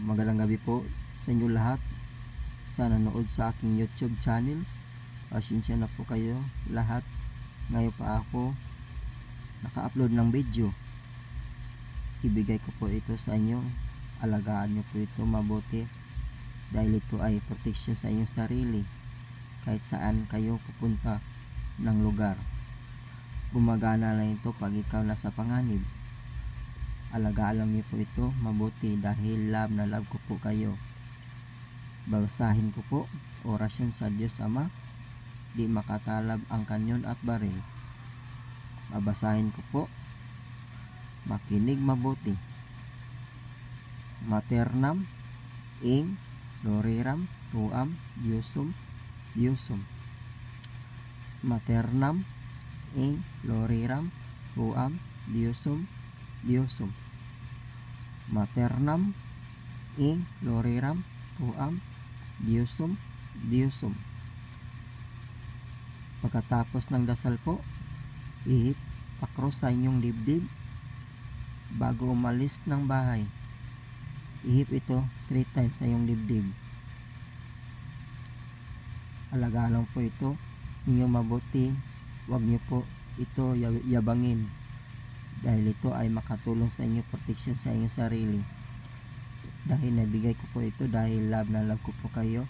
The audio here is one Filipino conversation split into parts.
Magandang gabi po sa inyo lahat sa nanood sa aking YouTube channels. Pasensya na po kayo lahat. Ngayon pa ako naka-upload ng video. Ibigay ko po ito sa inyo. Alagaan nyo po ito mabuti dahil ito ay protection sa inyong sarili kahit saan kayo pupunta ng lugar. Gumagana lang ito pag ikaw nasa panganib. Alagaan lang niyo po ito mabuti dahil love na love ko po kayo. Babasahin ko po orasyon sa Diyos Ama, di makatalab ang kanyon at baril. Babasahin ko po, makinig mabuti. Maternam ing loriram tuam diosum diosum. Maternam ing loriram tuam diosum diosum. Maternam ing loriram tuam diosum diosum. Pagkatapos ng dasal po, ihip pakros sa inyong dibdib bago umalis ng bahay. Ihip ito 3 times sa iyong dibdib. Alagaan lang po ito ninyo mabuti. Huwag niyo po ito yabangin dahil ito ay makatulong sa inyo protection sa inyong sarili. Dahil nabigay ko po ito dahil love na love ko po kayo.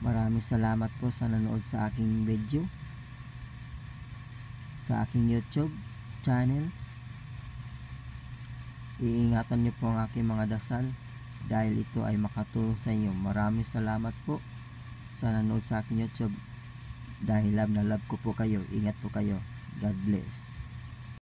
Maraming salamat po sa nanood sa aking video sa aking YouTube channels. Iingatan niyo po ang aking mga dasal dahil ito ay makatulong sa inyo. Maraming salamat po sa nanood sa aking YouTube dahil love na love ko po kayo. Ingat po kayo. God bless.